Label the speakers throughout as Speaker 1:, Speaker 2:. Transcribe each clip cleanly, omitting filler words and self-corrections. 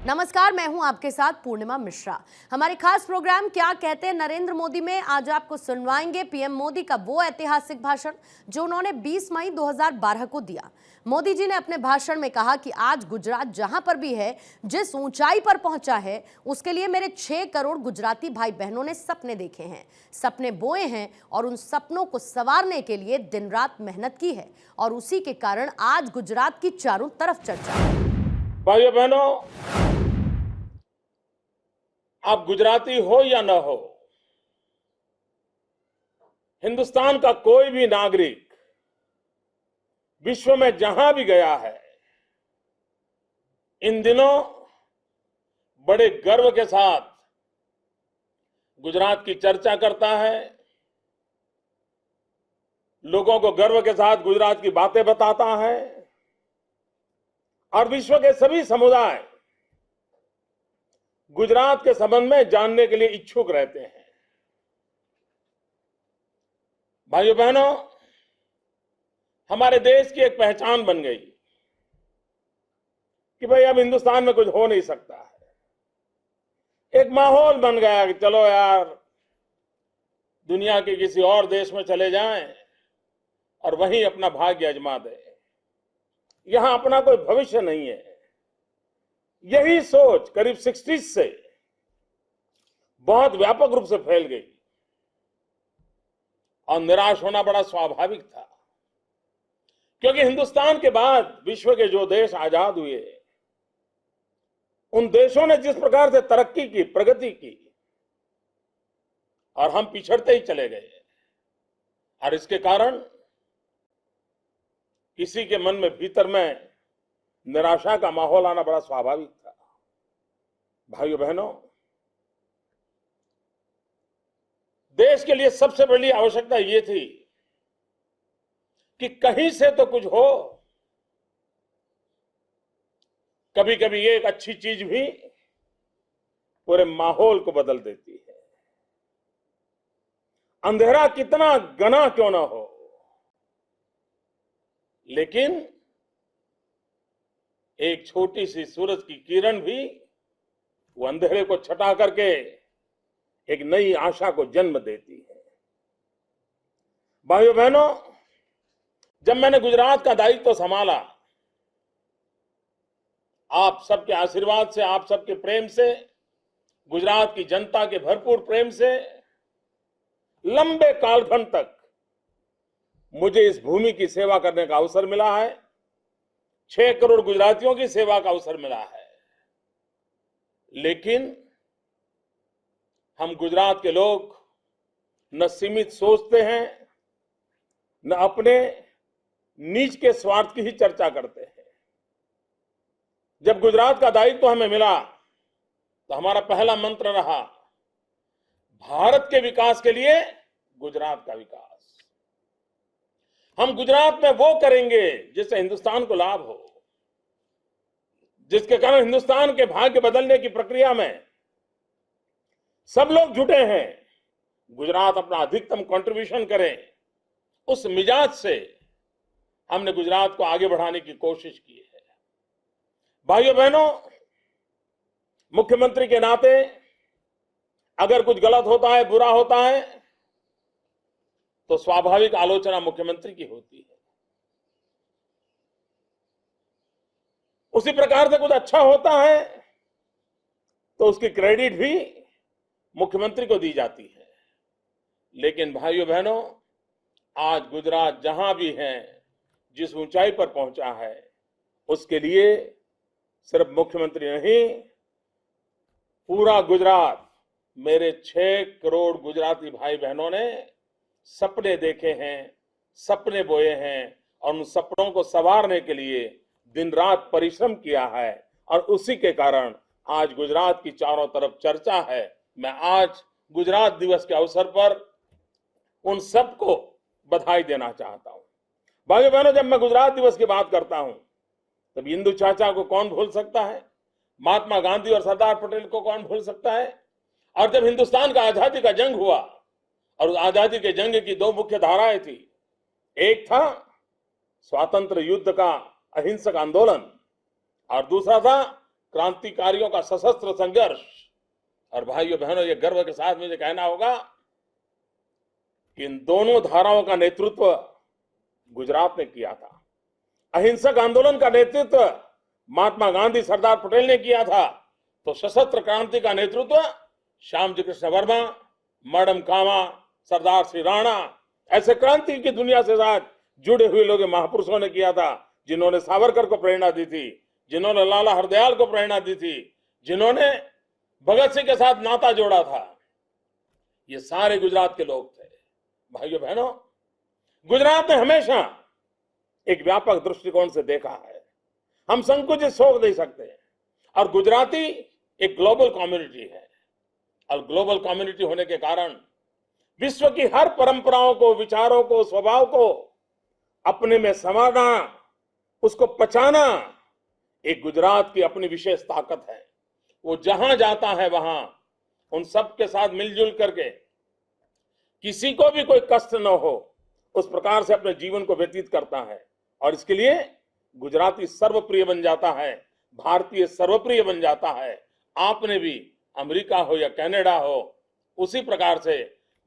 Speaker 1: नमस्कार, मैं हूं आपके साथ पूर्णिमा मिश्रा। हमारे खास प्रोग्राम क्या कहते हैं नरेंद्र मोदी में आज आपको सुनवाएंगे पीएम मोदी का वो ऐतिहासिक भाषण जो उन्होंने 20 मई 2012 को दिया। मोदी जी ने अपने भाषण में कहा कि आज गुजरात जहां पर भी है, जिस ऊंचाई पर पहुंचा है, उसके लिए मेरे 6 करोड़ गुजराती भाई बहनों ने सपने देखे हैं, सपने बोए हैं और उन सपनों को संवारने के लिए दिन रात मेहनत की है और उसी के कारण आज गुजरात की चारों तरफ चर्चा है।
Speaker 2: भाइयों बहनों, आप गुजराती हो या न हो, हिंदुस्तान का कोई भी नागरिक विश्व में जहां भी गया है, इन दिनों बड़े गर्व के साथ गुजरात की चर्चा करता है, लोगों को गर्व के साथ गुजरात की बातें बताता है और विश्व के सभी समुदाय गुजरात के संबंध में जानने के लिए इच्छुक रहते हैं। भाइयों बहनों, हमारे देश की एक पहचान बन गई कि भाई अब हिंदुस्तान में कुछ हो नहीं सकता है। एक माहौल बन गया कि चलो यार, दुनिया के किसी और देश में चले जाएं और वहीं अपना भाग्य आजमा दें। यहां अपना कोई भविष्य नहीं है। यही सोच करीब 60 से बहुत व्यापक रूप से फैल गई और निराश होना बड़ा स्वाभाविक था, क्योंकि हिंदुस्तान के बाद विश्व के जो देश आजाद हुए, उन देशों ने जिस प्रकार से तरक्की की, प्रगति की, और हम पिछड़ते ही चले गए। और इसके कारण किसी के मन में भीतर में निराशा का माहौल आना बड़ा स्वाभाविक था। भाइयों बहनों, देश के लिए सबसे बड़ी आवश्यकता ये थी कि कहीं से तो कुछ हो। कभी कभी एक अच्छी चीज भी पूरे माहौल को बदल देती है। अंधेरा कितना घना क्यों ना हो, लेकिन एक छोटी सी सूरज की किरण भी वो अंधेरे को छटा करके एक नई आशा को जन्म देती है। भाइयों बहनों, जब मैंने गुजरात का दायित्व संभाला, आप सबके आशीर्वाद से, आप सबके प्रेम से, गुजरात की जनता के भरपूर प्रेम से लंबे कालखंड तक मुझे इस भूमि की सेवा करने का अवसर मिला है। 6 करोड़ गुजरातियों की सेवा का अवसर मिला है। लेकिन हम गुजरात के लोग न सीमित सोचते हैं, न अपने नीच के स्वार्थ की ही चर्चा करते हैं। जब गुजरात का दायित्व हमें मिला तो हमारा पहला मंत्र रहा, भारत के विकास के लिए गुजरात का विकास। हम गुजरात में वो करेंगे जिससे हिंदुस्तान को लाभ हो, जिसके कारण हिंदुस्तान के भाग्य बदलने की प्रक्रिया में सब लोग जुटे हैं। गुजरात अपना अधिकतम कंट्रीब्यूशन करे, उस मिजाज से हमने गुजरात को आगे बढ़ाने की कोशिश की है। भाइयों बहनों, मुख्यमंत्री के नाते अगर कुछ गलत होता है, बुरा होता है, तो स्वाभाविक आलोचना मुख्यमंत्री की होती है। उसी प्रकार से कुछ अच्छा होता है तो उसकी क्रेडिट भी मुख्यमंत्री को दी जाती है। लेकिन भाइयों बहनों, आज गुजरात जहां भी है, जिस ऊंचाई पर पहुंचा है, उसके लिए सिर्फ मुख्यमंत्री नहीं, पूरा गुजरात, मेरे 6 करोड़ गुजराती भाई बहनों ने सपने देखे हैं, सपने बोए हैं और उन सपनों को संवारने के लिए दिन रात परिश्रम किया है। और उसी के कारण आज गुजरात की चारों तरफ चर्चा है। मैं आज गुजरात दिवस के अवसर पर उन सबको बधाई देना चाहता हूं। भाइयों बहनों, जब मैं गुजरात दिवस की बात करता हूं तब इंदु चाचा को कौन भूल सकता है, महात्मा गांधी और सरदार पटेल को कौन भूल सकता है। और जब हिंदुस्तान का आजादी का जंग हुआ, और उस आजादी के जंग की 2 मुख्य धाराएं थी, एक था स्वातंत्र युद्ध का अहिंसक आंदोलन और दूसरा था क्रांतिकारियों का सशस्त्र संघर्ष। और भाइयों बहनों, ये गर्व के साथ मुझे कहना होगा कि इन दोनों धाराओं का नेतृत्व गुजरात ने किया था। अहिंसक आंदोलन का नेतृत्व महात्मा गांधी, सरदार पटेल ने किया था, तो सशस्त्र क्रांति का नेतृत्व श्यामजी कृष्ण वर्मा, मैडम कामा, सरदार श्री राणा, ऐसे क्रांति की दुनिया से साथ जुड़े हुए लोग महापुरुषों ने किया था, जिन्होंने सावरकर को प्रेरणा दी थी, जिन्होंने लाला हरदयाल को प्रेरणा दी थी, जिन्होंने भगत सिंह के साथ नाता जोड़ा था। ये सारे गुजरात के लोग थे। भाइयों बहनों, गुजरात ने हमेशा एक व्यापक दृष्टिकोण से देखा है। हम संकुचित सोच नहीं सकते। और गुजराती एक ग्लोबल कम्युनिटी है, और ग्लोबल कम्युनिटी होने के कारण विश्व की हर परंपराओं को, विचारों को, स्वभाव को अपने में समाना, उसको पचाना एक गुजरात की अपनी विशेष ताकत है। वो जहां जाता है वहां उन सब के साथ मिलजुल करके किसी को भी कोई कष्ट न हो, उस प्रकार से अपने जीवन को व्यतीत करता है। और इसके लिए गुजराती सर्वप्रिय बन जाता है, भारतीय सर्वप्रिय बन जाता है। आपने भी अमेरिका हो या कनाडा हो, उसी प्रकार से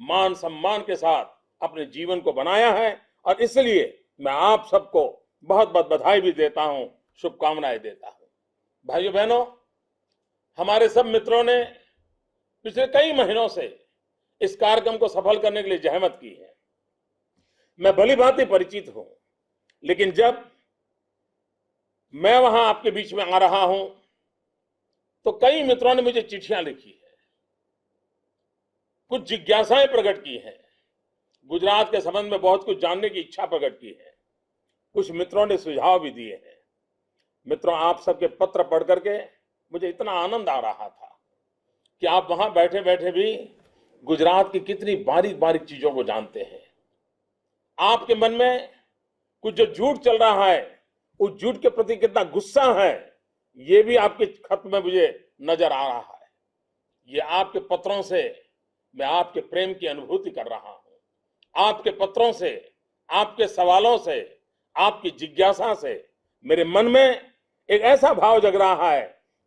Speaker 2: मान सम्मान के साथ अपने जीवन को बनाया है। और इसलिए मैं आप सबको बहुत बहुत बधाई भी देता हूं, शुभकामनाएं देता हूं। भाइयों बहनों, हमारे सब मित्रों ने पिछले कई महीनों से इस कार्यक्रम को सफल करने के लिए जहमत की है। मैं भली भांति परिचित हूं, लेकिन जब मैं वहां आपके बीच में आ रहा हूं तो कई मित्रों ने मुझे चिट्ठियां लिखी है, कुछ जिज्ञासाएं प्रकट की हैं, गुजरात के संबंध में बहुत कुछ जानने की इच्छा प्रकट की है। कुछ मित्रों ने सुझाव भी दिए हैं। मित्रों, आप सबके पत्र पढ़ करके मुझे इतना आनंद आ रहा था कि आप वहां बैठे बैठे भी गुजरात की कितनी बारीक बारीक चीजों को जानते हैं। आपके मन में कुछ जो झूठ चल रहा है, उस झूठ के प्रति कितना गुस्सा है, ये भी आपके खत में मुझे नजर आ रहा है। ये आपके पत्रों से मैं आपके प्रेम की अनुभूति कर रहा हूं। आपके पत्रों से, आपके सवालों से, आपकी जिज्ञासा से मेरे मन में एक ऐसा भाव जग रहा है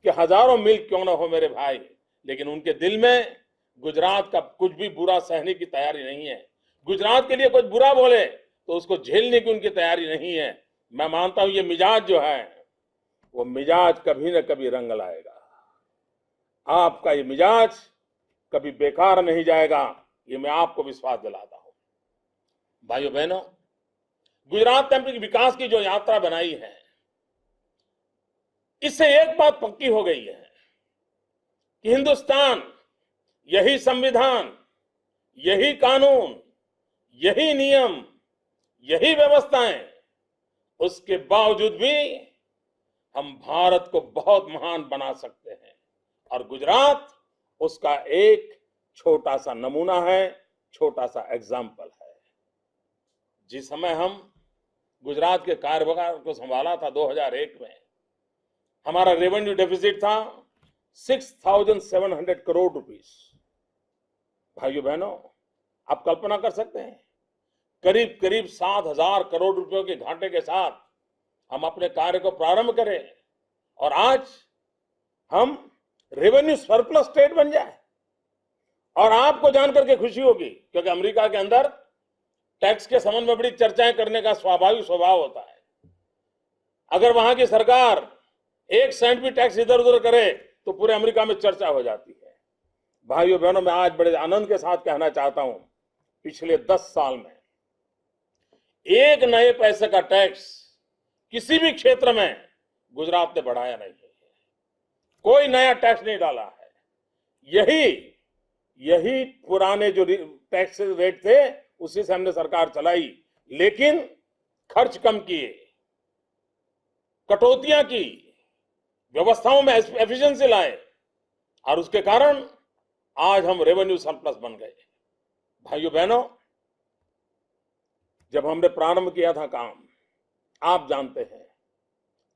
Speaker 2: कि हजारों मील क्यों न हो मेरे भाई, लेकिन उनके दिल में गुजरात का कुछ भी बुरा सहने की तैयारी नहीं है। गुजरात के लिए कुछ बुरा बोले तो उसको झेलने की उनकी तैयारी नहीं है। मैं मानता हूं ये मिजाज जो है, वो मिजाज कभी न कभी रंग लाएगा। आपका ये मिजाज कभी बेकार नहीं जाएगा, ये मैं आपको विश्वास दिलाता हूं। भाइयों बहनों, गुजरात ने अपनी विकास की जो यात्रा बनाई है, इससे एक बात पक्की हो गई है कि हिंदुस्तान, यही संविधान, यही कानून, यही नियम, यही व्यवस्थाएं, उसके बावजूद भी हम भारत को बहुत महान बना सकते हैं। और गुजरात उसका एक छोटा सा नमूना है, छोटा सा एग्जाम्पल है। जिस समय हम गुजरात के कार्यभार को संभाला था 2001 में, हमारा रेवेन्यू डेफिसिट था 6,700 करोड़ रुपीस। भाइयों बहनों, आप कल्पना कर सकते हैं, करीब करीब 7,000 करोड़ रुपयों के घाटे के साथ हम अपने कार्य को प्रारंभ करें और आज हम रेवेन्यू सरप्लस स्टेट बन जाए। और आपको जानकर के खुशी होगी, क्योंकि अमेरिका के अंदर टैक्स के संबंध में बड़ी चर्चाएं करने का स्वाभाविक स्वभाव होता है। अगर वहां की सरकार 1 सेंट भी टैक्स इधर उधर करे तो पूरे अमेरिका में चर्चा हो जाती है। भाइयों बहनों, मैं आज बड़े आनंद के साथ कहना चाहता हूं, पिछले 10 साल में एक नए पैसे का टैक्स किसी भी क्षेत्र में गुजरात ने बढ़ाया नहीं है। कोई नया टैक्स नहीं डाला है। यही पुराने जो टैक्स रेट थे उसी से हमने सरकार चलाई, लेकिन खर्च कम किए, कटौतियां की, व्यवस्थाओं में एफिशिएंसी लाए, और उसके कारण आज हम रेवेन्यू सरप्लस बन गए। भाइयों बहनों, जब हमने प्रारंभ किया था काम, आप जानते हैं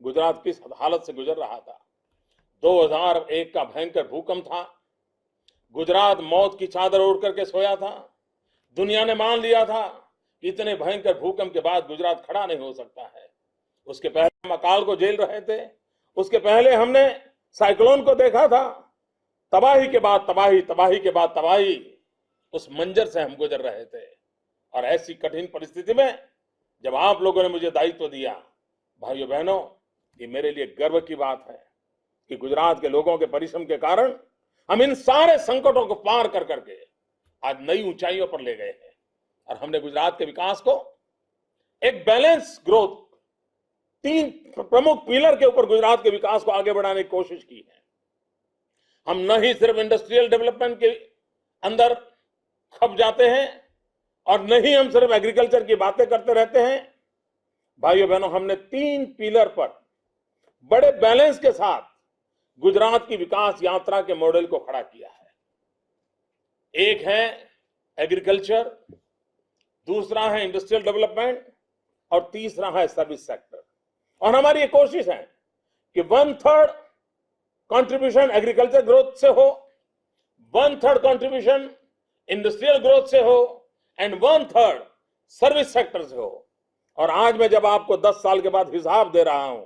Speaker 2: गुजरात किस हालत से गुजर रहा था। 2001 का भयंकर भूकंप था। गुजरात मौत की चादर ओढ़ करके सोया था। दुनिया ने मान लिया था कि इतने भयंकर भूकंप के बाद गुजरात खड़ा नहीं हो सकता है। उसके पहले हम अकाल को झेल रहे थे। उसके पहले हमने साइक्लोन को देखा था, तबाही के बाद तबाही, तबाही के बाद तबाही, उस मंजर से हम गुजर रहे थे। और ऐसी कठिन परिस्थिति में जब आप लोगों ने मुझे दायित्व दिया, भाइयों बहनों, ये मेरे लिए गर्व की बात है कि गुजरात के लोगों के परिश्रम के कारण हम इन सारे संकटों को पार कर करके आज नई ऊंचाइयों पर ले गए हैं। और हमने गुजरात के विकास को एक बैलेंस ग्रोथ, 3 प्रमुख पिलर के ऊपर गुजरात के विकास को आगे बढ़ाने की कोशिश की है। हम न ही सिर्फ इंडस्ट्रियल डेवलपमेंट के अंदर खप जाते हैं और न ही हम सिर्फ एग्रीकल्चर की बातें करते रहते हैं। भाइयों बहनों, हमने 3 पिलर पर बड़े बैलेंस के साथ गुजरात की विकास यात्रा के मॉडल को खड़ा किया है। एक है एग्रीकल्चर, दूसरा है इंडस्ट्रियल डेवलपमेंट और तीसरा है सर्विस सेक्टर। और हमारी ये कोशिश है कि 1/3 कंट्रीब्यूशन एग्रीकल्चर ग्रोथ से हो, 1/3 कंट्रीब्यूशन इंडस्ट्रियल ग्रोथ से हो एंड 1/3 सर्विस सेक्टर से हो। और आज मैं जब आपको 10 साल के बाद हिसाब दे रहा हूं,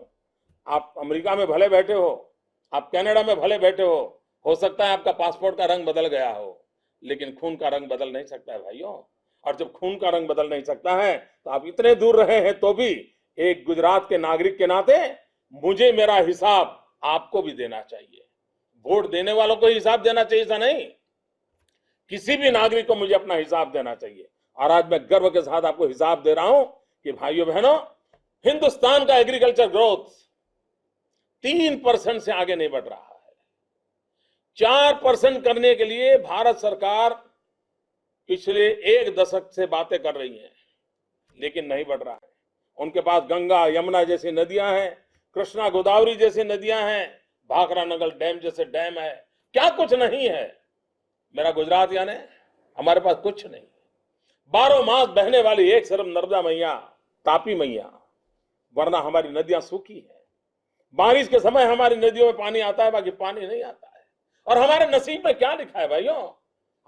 Speaker 2: आप अमेरिका में भले बैठे हो, आप कनाडा में भले बैठे हो सकता है आपका पासपोर्ट का रंग बदल गया हो, लेकिन खून का रंग बदल नहीं सकता है भाइयों। और जब खून का रंग बदल नहीं सकता है तो आप इतने दूर रहे हैं तो भी एक गुजरात के नागरिक के नाते मुझे मेरा हिसाब आपको भी देना चाहिए। वोट देने वालों को हिसाब देना चाहिए, ऐसा नहीं, किसी भी नागरिक को मुझे अपना हिसाब देना चाहिए। और आज मैं गर्व के साथ आपको हिसाब दे रहा हूं कि भाइयों बहनों, हिंदुस्तान का एग्रीकल्चर ग्रोथ 3% से आगे नहीं बढ़ रहा है। 4% करने के लिए भारत सरकार पिछले 1 दशक से बातें कर रही है, लेकिन नहीं बढ़ रहा है। उनके पास गंगा यमुना जैसी नदियां हैं, कृष्णा गोदावरी जैसी नदियां हैं, भाखरा नगर डैम जैसे डैम है, क्या कुछ नहीं है। मेरा गुजरात यानी हमारे पास कुछ नहीं। 12 मास बहने वाली एक सिर्फ नर्मदा मैया, तापी मैया, वरना हमारी नदियां सूखी है। बारिश के समय हमारी नदियों में पानी आता है, बाकी पानी नहीं आता है। और हमारे नसीब में क्या लिखा है भाइयों,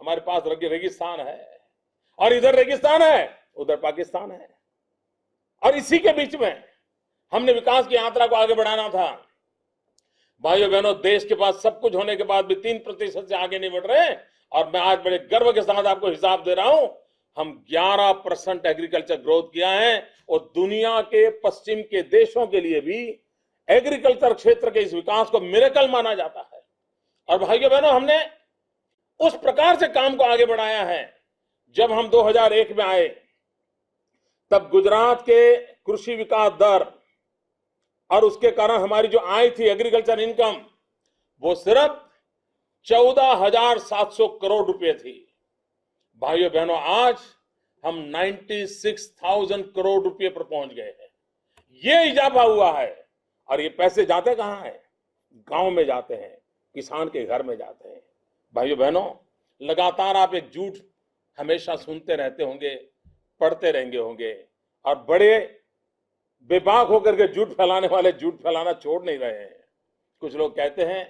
Speaker 2: हमारे पास रेगिस्तान है, और इधर रेगिस्तान है, उधर पाकिस्तान है। और इसी के बीच में हमने विकास की यात्रा को आगे बढ़ाना था। भाइयों बहनों, देश के पास सब कुछ होने के बाद भी 3% से आगे नहीं बढ़ रहे। और मैं आज बड़े गर्व के साथ आपको हिसाब दे रहा हूं, हम 11% एग्रीकल्चर ग्रोथ किया है। और दुनिया के पश्चिम के देशों के लिए भी एग्रीकल्चर क्षेत्र के इस विकास को मिरेकल माना जाता है। और भाइयों बहनों, हमने उस प्रकार से काम को आगे बढ़ाया है। जब हम 2001 में आए, तब गुजरात के कृषि विकास दर और उसके कारण हमारी जो आय थी एग्रीकल्चर इनकम, वो सिर्फ 14,700 करोड़ रुपए थी। भाइयों बहनों, आज हम 96,000 करोड़ रुपए पर पहुंच गए हैं। ये इजाफा हुआ है। और ये पैसे जाते कहां हैं? गांव में जाते हैं, किसान के घर में जाते हैं। भाइयों बहनों, लगातार आप एक झूठ हमेशा सुनते रहते होंगे, पढ़ते रहेंगे होंगे, और बड़े बेबाक होकर के झूठ फैलाने वाले झूठ फैलाना छोड़ नहीं रहे हैं। कुछ लोग कहते हैं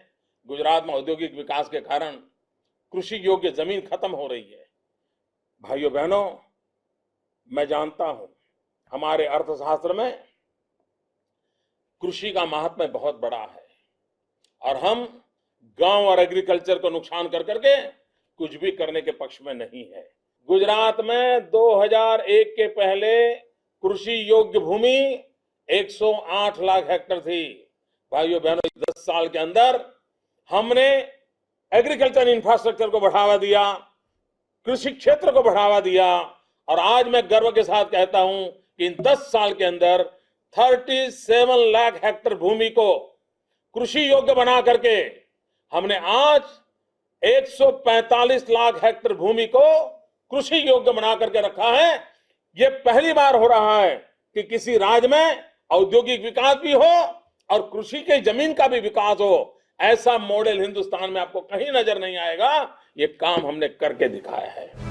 Speaker 2: गुजरात में औद्योगिक विकास के कारण कृषि योग्य जमीन खत्म हो रही है। भाइयों बहनों, मैं जानता हूं हमारे अर्थशास्त्र में कृषि का महात्म्य बहुत बड़ा है, और हम गांव और एग्रीकल्चर को नुकसान कर करके कुछ भी करने के पक्ष में नहीं है। गुजरात में 2001 के पहले कृषि योग्य भूमि 108 लाख हेक्टेयर थी। भाइयों बहनों, 10 साल के अंदर हमने एग्रीकल्चर इंफ्रास्ट्रक्चर को बढ़ावा दिया, कृषि क्षेत्र को बढ़ावा दिया। और आज मैं गर्व के साथ कहता हूं कि इन 10 साल के अंदर 37 लाख हेक्टेयर भूमि को कृषि योग्य बना करके हमने आज 145 लाख हेक्टेयर भूमि को कृषि योग्य बना करके रखा है। यह पहली बार हो रहा है कि किसी राज्य में औद्योगिक विकास भी हो और कृषि की जमीन का भी विकास हो। ऐसा मॉडल हिंदुस्तान में आपको कहीं नजर नहीं आएगा। ये काम हमने करके दिखाया है।